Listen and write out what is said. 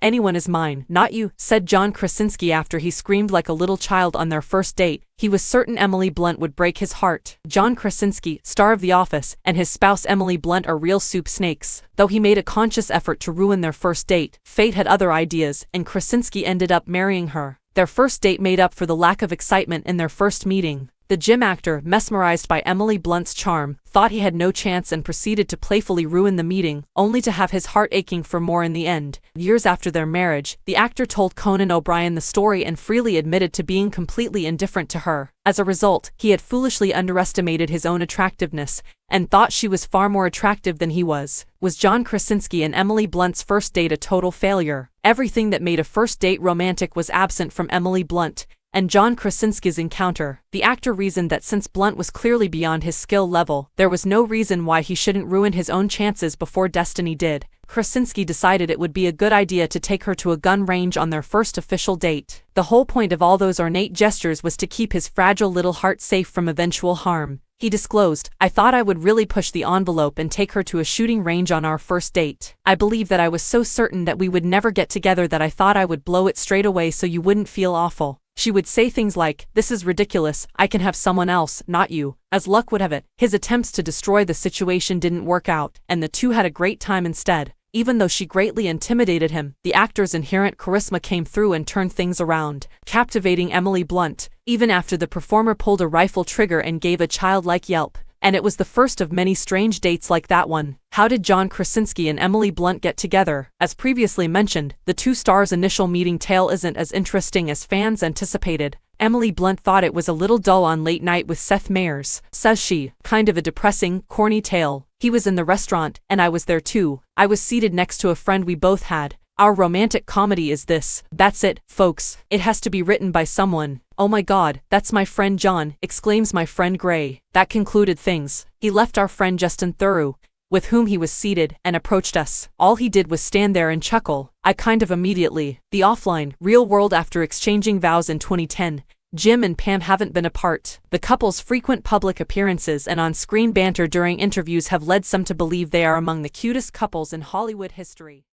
anyone is mine, not you, said John Krasinski after he screamed like a little child on their first date. He was certain Emily Blunt would break his heart. John Krasinski, star of The Office, and his spouse Emily Blunt are real soup snakes. Though he made a conscious effort to ruin their first date, fate had other ideas, and Krasinski ended up marrying her. Their first date made up for the lack of excitement in their first meeting. The gym actor, mesmerized by Emily Blunt's charm, thought he had no chance and proceeded to playfully ruin the meeting, only to have his heart aching for more in the end. Years after their marriage, the actor told Conan O'Brien the story and freely admitted to being completely indifferent to her. As a result, he had foolishly underestimated his own attractiveness, and thought she was far more attractive than he was. Was John Krasinski and Emily Blunt's first date a total failure? Everything that made a first date romantic was absent from Emily Blunt and John Krasinski's encounter. The actor reasoned that since Blunt was clearly beyond his skill level, there was no reason why he shouldn't ruin his own chances before destiny did. Krasinski decided it would be a good idea to take her to a gun range on their first official date. The whole point of all those ornate gestures was to keep his fragile little heart safe from eventual harm. He disclosed, "I thought I would really push the envelope and take her to a shooting range on our first date. I believe that I was so certain that we would never get together that I thought I would blow it straight away so you wouldn't feel awful." She would say things like, "This is ridiculous, I can have someone else, not you." As luck would have it, his attempts to destroy the situation didn't work out, and the two had a great time instead. Even though she greatly intimidated him, the actor's inherent charisma came through and turned things around, captivating Emily Blunt, even after the performer pulled a rifle trigger and gave a childlike yelp. And it was the first of many strange dates like that one. How did John Krasinski and Emily Blunt get together? As previously mentioned, the two stars' initial meeting tale isn't as interesting as fans anticipated. Emily Blunt thought it was a little dull on Late Night with Seth Meyers, says she, kind of a depressing, corny tale. He was in the restaurant, and I was there too. I was seated next to a friend we both had. Our romantic comedy is this. That's it, folks. It has to be written by someone. Oh my God, that's my friend John, exclaims my friend Gray. That concluded things. He left our friend Justin Theroux, with whom he was seated, and approached us. All he did was stand there and chuckle. I kind of immediately. The offline, real world after exchanging vows in 2010. Jim and Pam haven't been apart. The couple's frequent public appearances and on-screen banter during interviews have led some to believe they are among the cutest couples in Hollywood history.